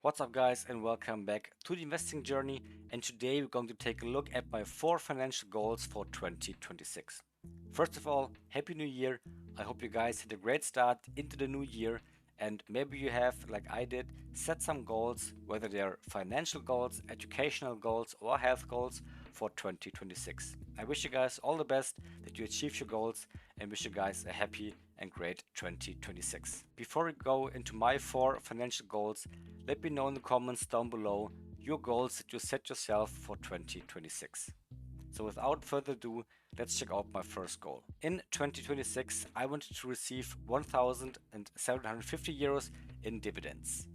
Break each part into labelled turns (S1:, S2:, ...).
S1: What's up guys, and welcome back to the investing journey, and today we're going to take a look at my 4 financial goals for 2026. First of all, Happy New Year. I hope you guys had a great start into the new year, and maybe you have, like I did, set some goals, whether they're financial goals, educational goals or health goals for 2026. I wish you guys all the best, that you achieve your goals, and wish you guys a happy and great 2026. Before we go into my 4 financial goals, let me know in the comments down below your goals that you set yourself for 2026. So without further ado, let's check out my first goal. In 2026, I wanted to receive 1,750 euros in dividends.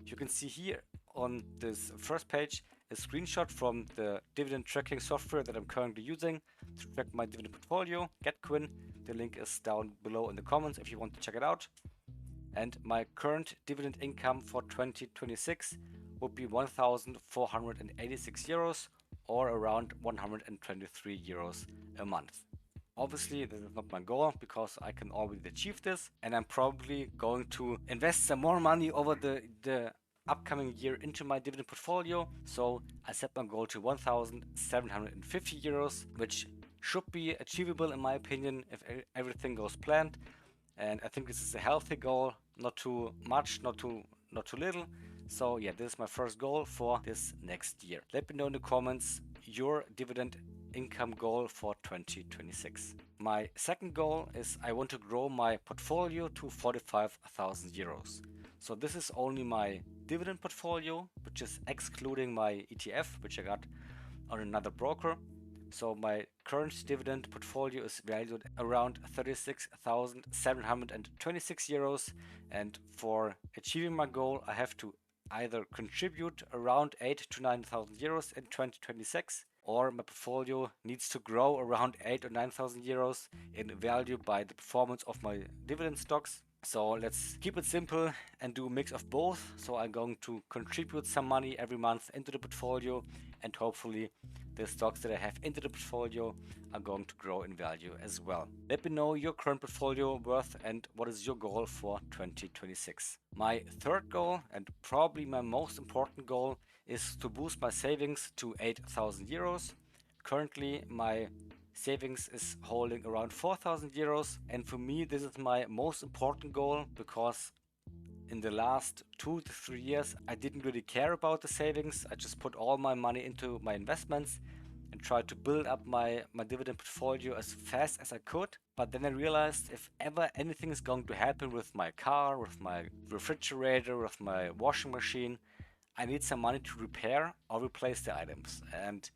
S1: You can see here on this first page a screenshot from the dividend tracking software that I'm currently using to track my dividend portfolio, GetQuinn. The link is down below in the comments if you want to check it out. And my current dividend income for 2026 would be 1,486 euros, or around 123 euros a month. Obviously, this is not my goal because I can already achieve this, and I'm probably going to invest some more money over the upcoming year into my dividend portfolio. So I set my goal to 1,750 euros, which should be achievable in my opinion if everything goes planned. And I think this is a healthy goal, not too much, not too little. So yeah, this is my first goal for this next year. Let me know in the comments your dividend income goal for 2026. My second goal is I want to grow my portfolio to 45,000 euros. So this is only my dividend portfolio, which is excluding my ETF, which I got on another broker. So my current dividend portfolio is valued around 36,726 euros, and for achieving my goal I have to either contribute around 8 to 9,000 euros in 2026, or my portfolio needs to grow around 8 or 9,000 euros in value by the performance of my dividend stocks. So let's keep it simple and do a mix of both. So I'm going to contribute some money every month into the portfolio, and hopefully the stocks that I have into the portfolio are going to grow in value as well. Let me know your current portfolio worth and what is your goal for 2026. My third goal, and probably my most important goal, is to boost my savings to 8,000 euros. Currently my savings is holding around 4,000 euros, and for me this is my most important goal because in the last 2 to 3 years I didn't really care about the savings. I just put all my money into my investments and tried to build up my dividend portfolio as fast as I could. But then I realized if ever anything is going to happen with my car, with my refrigerator, with my washing machine, I need some money to repair or replace the items. And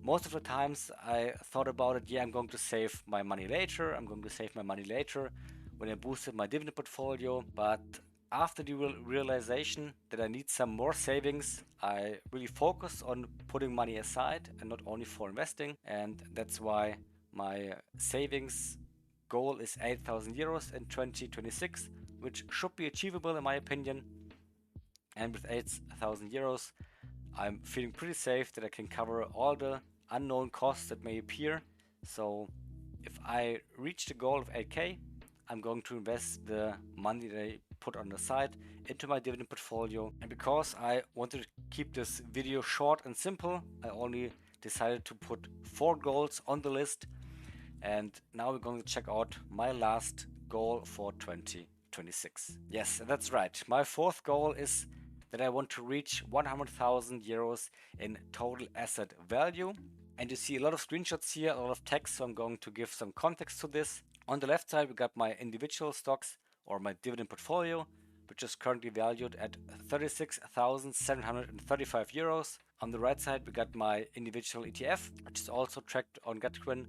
S1: most of the times I thought about it, yeah, I'm going to save my money later. I'm going to save my money later when I boosted my dividend portfolio. But after the realization that I need some more savings, I really focus on putting money aside and not only for investing. And that's why my savings goal is 8,000 euros in 2026, which should be achievable in my opinion. And with 8,000 euros, I'm feeling pretty safe that I can cover all the unknown costs that may appear. So if I reach the goal of 8k, I'm going to invest the money that I put on the side into my dividend portfolio. And because I wanted to keep this video short and simple, I only decided to put 4 goals on the list. And now we're going to check out my last goal for 2026. Yes, that's right. My fourth goal is that I want to reach 100,000 euros in total asset value. And you see a lot of screenshots here, a lot of text, so I'm going to give some context to this. On the left side, we got my individual stocks or my dividend portfolio, which is currently valued at 36,735 euros. On the right side, we got my individual ETF, which is also tracked on GetQuinn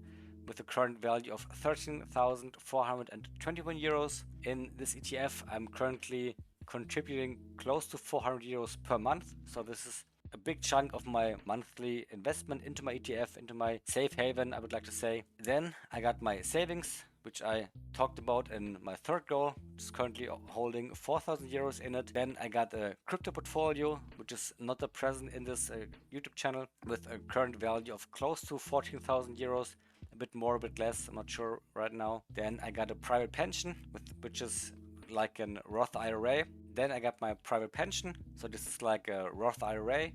S1: with a current value of 13,421 euros. In this ETF, I'm currently contributing close to 400 euros per month. So this is a big chunk of my monthly investment into my ETF, into my safe haven, I would like to say. Then I got my savings, which I talked about in my third goal, which is currently holding 4,000 euros in it. Then I got a crypto portfolio, which is not present in this YouTube channel, with a current value of close to 14,000 euros. A bit more, a bit less, I'm not sure right now. Then I got a private pension, which is like a Roth IRA. Then I got my private pension. So this is like a Roth IRA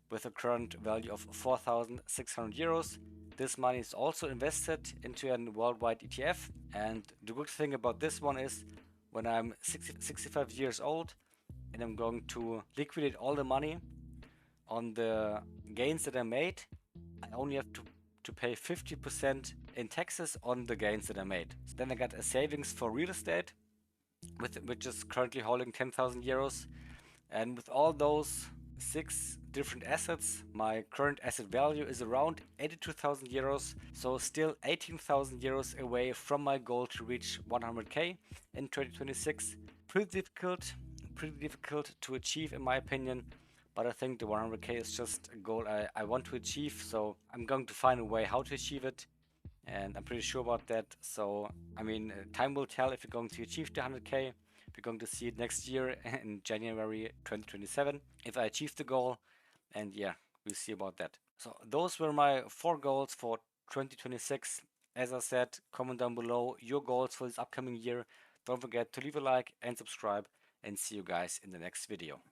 S1: with a current value of 4,600 euros. This money is also invested into a worldwide ETF. And the good thing about this one is when I'm 65 years old and I'm going to liquidate all the money on the gains that I made, I only have to pay 50% in taxes on the gains that I made. So then I got a savings for real estate, which is currently holding 10,000 euros. And with all those 6 different assets, my current asset value is around 82,000 euros. So still 18,000 euros away from my goal to reach 100k in 2026. Pretty difficult to achieve in my opinion. But I think the 100k is just a goal I want to achieve. So I'm going to find a way how to achieve it. And I'm pretty sure about that. So, I mean, time will tell if you're going to achieve the 100k. We're going to see it next year in January 2027 if I achieve the goal. And yeah, we'll see about that. So, those were my 4 goals for 2026. As I said, comment down below your goals for this upcoming year. Don't forget to leave a like and subscribe, and see you guys in the next video.